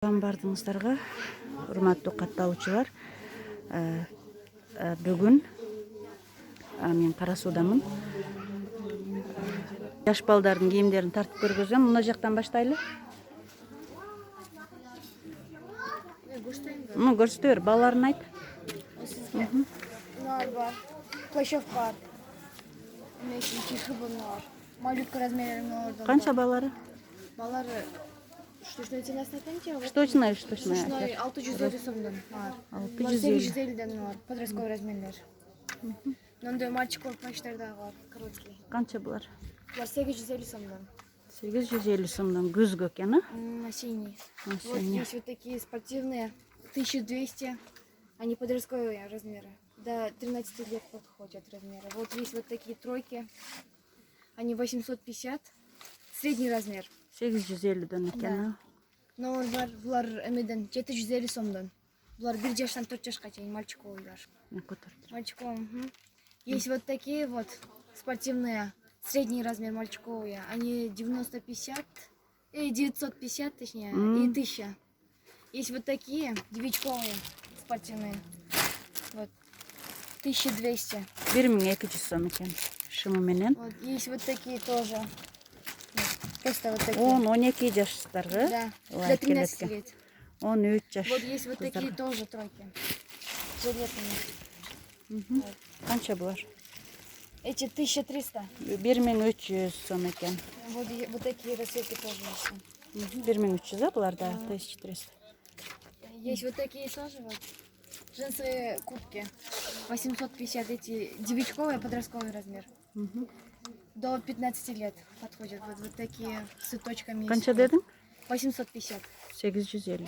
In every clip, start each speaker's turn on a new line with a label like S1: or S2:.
S1: Бардыңыздарга урматтуу катталуучулар, бүгүн мен Кара Суудамын. Жаш балдардын кийимдерин тартып көргөзөм. Мына жактан баштайлы. Көрсөтө бер, балаларын айт.
S2: Нар бар, плащев бар. Бар. Малютка размером.
S1: Канча балары?
S2: Балары штучная цена снятия.
S1: Штучная.
S2: 650 сомдон бар. 850 бар. Подростковый размерлер. Мындай мальчиковый плащтар да бар, короткий.
S1: Канча булар?
S2: Булар 850 сомдон.
S1: 850 сомдон күзгө экен, а?
S2: Осенний. Вот есть вот такие спортивные, 1200. Они подростковые размеры. До 13 лет подходят размеры. Вот есть вот такие тройки. Они 850. Средний размер.
S1: 850 экен, а?
S2: Но булар эмеден 750 сомдон. Булар 1 жаштан 4 жашка чейин мальчиковыйлар. Мальчиковый. Есть вот такие вот спортивные, средний размер мальчиковые. Они 950, 950 точнее, и 1000. Есть вот такие девичковые спортивные. Вот. 1200.
S1: 1200 сом экен. Шымы менен.
S2: Вот. Есть вот такие тоже. Просто вот такие.
S1: 10-12 жаштарга.
S2: Да. До 13 лет.
S1: 13 жаш.
S2: Вот есть вот такие тоже тройки. Жилетами.
S1: Вот. Канча булар?
S2: Эти 1300.
S1: 1300 сом экен.
S2: Вот такие расцветки тоже есть.
S1: 1300, да, булар, да, 1300.
S2: Есть вот такие тоже вот. Джинсовые куртки. 850, эти девичковый, подростковый размер. До 15 лет подходят. Вот такие с цветочками.
S1: Канча дедиң?
S2: 850.
S1: 850.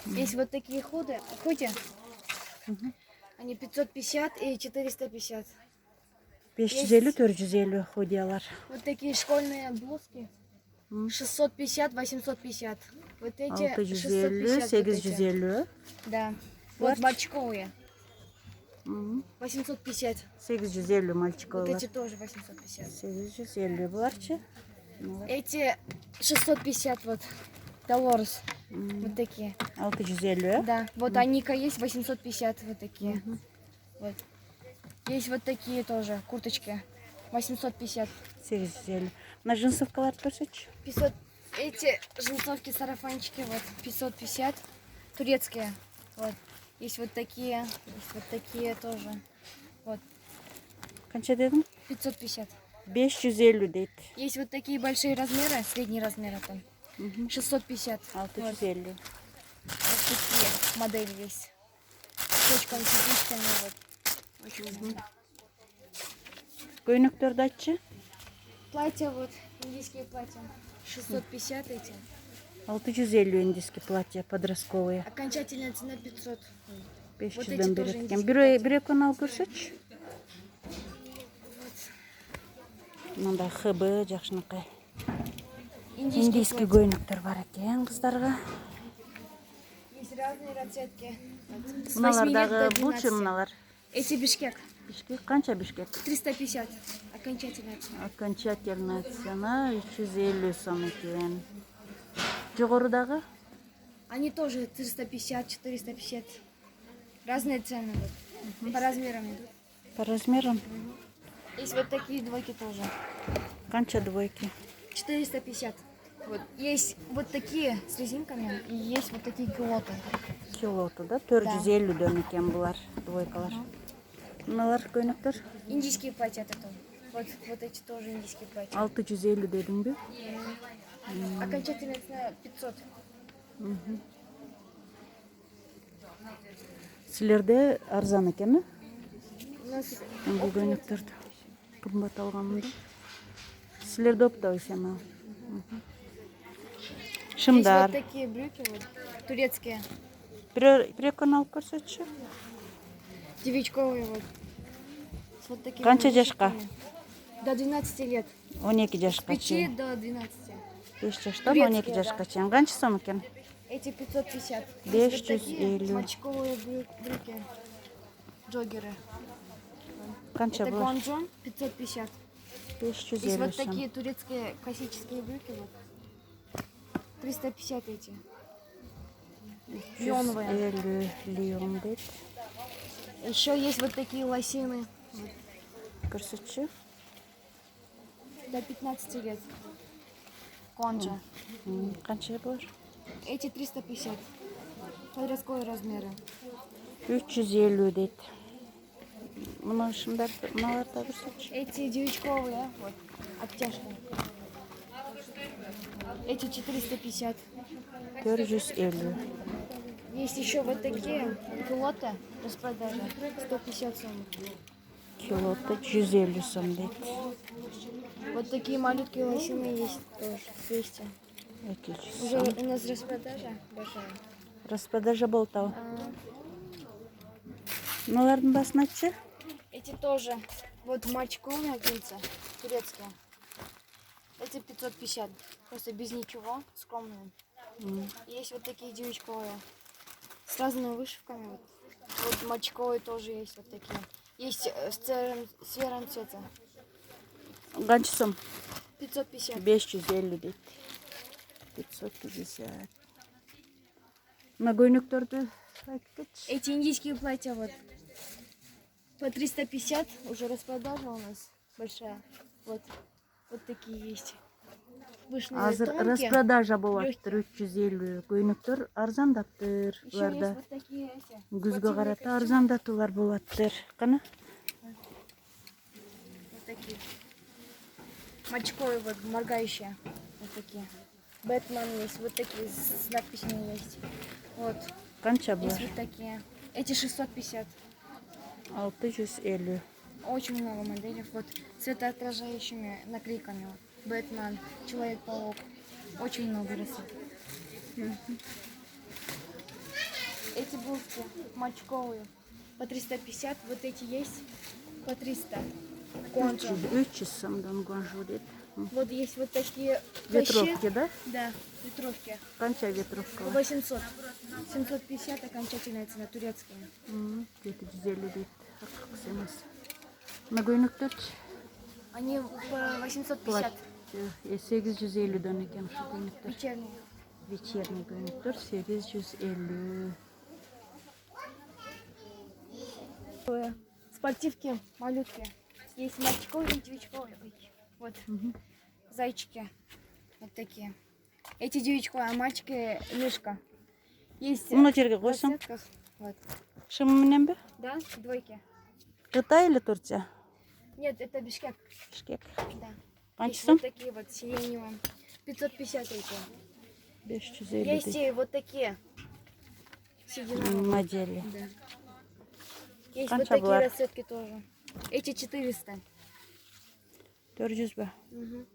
S2: Есть вот такие худи. Они 550 и 450.
S1: 550-450 худиялар.
S2: Вот такие школьные блузки. 650, 850. Вот эти
S1: 650, 850.
S2: Да. Вот мальчиковые. 850.
S1: 850 мальчиковые.
S2: Вот эти тоже 850.
S1: 850 буларчы.
S2: Эти 650 вот. Долорес. Вот такие.
S1: 650.
S2: Да. Вот Аника есть 850 вот такие. Вот. Есть вот такие тоже курточки. 850.
S1: 850. На джинсовкалар көрсөтчү.
S2: 500. Эти джинсовки, сарафанчики вот 550. Турецкие. Вот. Есть вот такие тоже. Вот.
S1: Канча дедиң?
S2: 550.
S1: 550 дейт.
S2: Есть вот такие большие размеры, средний размер там. 650.
S1: 650.
S2: Вот такие модели есть. С точками, сердечками вот. Очень
S1: Көйнөктөрдү айтчы.
S2: Платья вот, индийские платья. 650 эти.
S1: 650 индийский платья подростковые.
S2: Окончательная цена 500.
S1: 500 берет экен. Бир экөөнү алып көрсөтчү. Мында ХБ жакшынакай. Индийский көйнөктөр бар экен кыздарга.
S2: Есть разные расцветки.
S1: Мыналардагы булчу мыналар.
S2: Эти Бишкек.
S1: Бишкек канча Бишкек?
S2: 350. Окончательная цена.
S1: Окончательная цена 350 сом экен. Жогорудагы?
S2: Они тоже 350, 450. Разные цены вот. По размерам идут.
S1: По размерам?
S2: Есть вот такие двойки тоже.
S1: Канча двойки?
S2: 450. Вот. Есть вот такие с резинками и есть вот такие килоты.
S1: Килоту, да? 450 экен булар двойкалар. Мыналар көйнөктөр?
S2: Индийские платья это тоже. Вот эти тоже индийские платья.
S1: 650 дедиңби?
S2: Окончательная цена 500.
S1: Силерде арзан экен, э?
S2: У нас
S1: Бул көйнөктөрдү кымбат алганмын да. Силерде оптабы сема?
S2: есть
S1: Шымдар.
S2: вот такие брюки вот, турецкие.
S1: Бир экөөнү алып көрсөтчү.
S2: Девичковые вот. С вот такими
S1: Канча жашка?
S2: рубашками. До 12 лет.
S1: 12 жашка
S2: 5
S1: чейин.
S2: до 12.
S1: 5 жаштан
S2: Турецкие,
S1: 12 жашка чейин. Канча сом экен?
S2: Эти 550. Есть
S1: 550.
S2: вот такие мальчиковые брюки. Джоггеры.
S1: Канча
S2: Это
S1: булар?
S2: Гуанчжон 550.
S1: 550
S2: Есть вот
S1: сом.
S2: такие турецкие классические брюки. Вот. 350 эти. Леоновая.
S1: 350 лион дейт.
S2: Еще есть вот такие лосины.
S1: Көрсетші.
S2: До 15 лет. Конжа.
S1: Қанша бар?
S2: Эти 350. Подростковые размеры.
S1: 350 дейт. Мыналар да көрсетші.
S2: Эти девичковые. Вот. Обтяжки. Эти 450.
S1: 450.
S2: Есть еще вот такие пилоты. Распродажа. 150 сом.
S1: Килоты 150 сом дейт.
S2: Вот такие маленькие лосины есть тоже. 200.
S1: 200
S2: Уже
S1: сом.
S2: у нас распродажа большая.
S1: Распродажа болды ау. Мыналардың басын айтшы.
S2: Эти тоже. Вот мальчиковые джинсы. Турецкие. Эти 550. Просто без ничего. Скромные. Есть вот такие девичковые. С разными вышивками. Вот мальчиковые тоже есть вот такие. Есть с серым цветом.
S1: Қанша сом?
S2: 550.
S1: 550 дейт. 550. Мына көйнектерді айтып кетші.
S2: Эти индийские платья вот. По 350. Уже распродажа у нас большая. Вот. Вот такие есть. Вышные
S1: Азыр
S2: тонкие.
S1: распродажа болады 350. Көйнектер арзандаптыр.
S2: Еще есть
S1: Бұларда
S2: вот такие эти.
S1: күзгө
S2: спортивные
S1: карата
S2: костюмы.
S1: арзандатулар болаттыр. Қана?
S2: Вот такие. Мальчиковые вот моргающие. Вот такие. Бэтмен есть. Вот такие с надписями есть. Вот.
S1: Қанша
S2: Есть
S1: бұлар?
S2: вот такие. Эти 650.
S1: 650.
S2: Очень много моделей. Вот цветоотражающими наклейками. Вот. Бэтмен, Человек-паук. Очень много рисунков. Эти блузки мальчиковые. По 350. Вот эти есть. По 300. Конча.
S1: 300 сомдан гонжу дейт.
S2: Вот есть вот такие
S1: Ветровки,
S2: плащи.
S1: да?
S2: Да, ветровки.
S1: Қанша ветровка?
S2: 800. 750 окончательная цена, турецкие.
S1: 750 дейт. Аққысы емес. Мына көйнектерші?
S2: Они по 850.
S1: 850 екен şu көйнектер.
S2: Вечерние.
S1: Вечерний көйнектер 850.
S2: Спортивки малютки. Есть мальчиковые и девичковые. Ой, вот. Зайчики. Вот такие. Эти девичковые, а мальчики мишка. Есть
S1: Мына жерге
S2: в
S1: қойсам.
S2: расцветках. Вот.
S1: Шымыменен бе?
S2: Да, двойки.
S1: Қытай или Турция?
S2: Нет, это Бишкек.
S1: Бішкек.
S2: Да.
S1: Қанша
S2: Есть
S1: сом?
S2: вот такие вот сиреневые. 550 эти.
S1: 550
S2: Есть
S1: дейт.
S2: и вот такие. Сединовые.
S1: Модели.
S2: Да. Есть
S1: Канча
S2: вот такие
S1: бұлар?
S2: расцветки тоже. Эти 400.
S1: 400 бе?
S2: Мгм.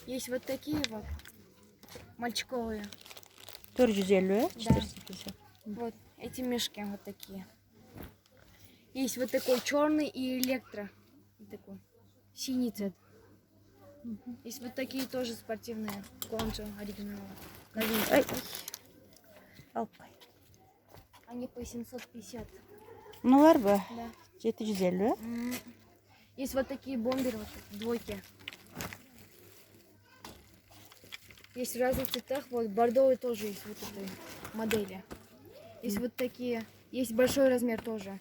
S2: Есть вот такие вот. Мальчиковые.
S1: 450 бе?
S2: Да.
S1: 450.
S2: Вот эти мешки вот такие. Есть вот такой черный и электро. Вот такой. Синий цвет. Есть вот такие тоже спортивные. Конжо оригинальные. Новинки.
S1: Ай. Алпай.
S2: Они по 750.
S1: Мыналар бе?
S2: Да.
S1: 750 бе?
S2: Есть вот такие бомберы, вот двойки. Есть в разных цветах. Вот бордовый тоже есть вот этой модели. Есть вот такие. Есть большой размер тоже.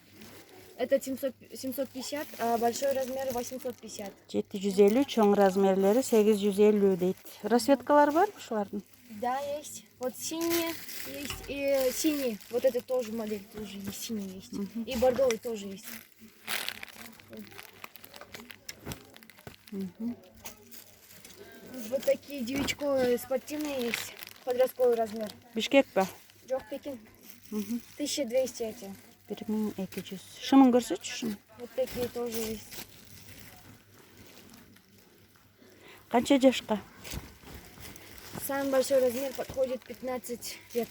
S2: Это 750, а большой размер 850.
S1: 750, чоң размерлері 850 дейт. Расцветкалар бар ма шулардың?
S2: Да, есть. Вот синие есть и синий. Вот это тоже модель тоже есть. Синий есть. И бордовый тоже есть. Вот такие девичковые спортивные есть. Подростковый размер.
S1: Бишкек бе?
S2: Джок Пекин. 1200 эти.
S1: 1200. Шымын көрсетші шым.
S2: Вот такие тоже есть.
S1: Қанша жашқа?
S2: Самый большой размер подходит 15 лет.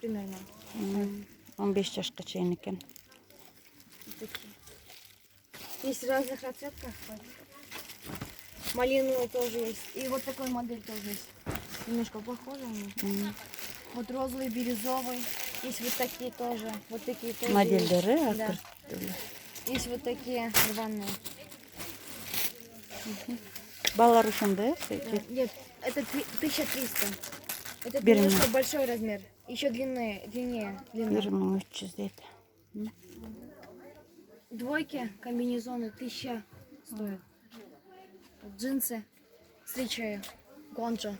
S2: Примерно.
S1: 15 жашқа чейін екен.
S2: Вот такие. Есть в разных расцветках. Вот. Малиновый тоже есть. И вот такой модель тоже есть. Немножко похожий. Вот розовый, бирюзовый. Есть вот такие тоже. Вот такие тоже.
S1: Модельдері
S2: есть. Да.
S1: әртүрлі.
S2: Есть вот такие рваные.
S1: Балалар үшін бе?
S2: Да. Нет, это 1300. Это
S1: Берем.
S2: немножко большой размер. Еще длиннее. Длина.
S1: 1300 дейді.
S2: Двойки, комбинезоны 1000 стоят. Джинсы, встречаю, гончо.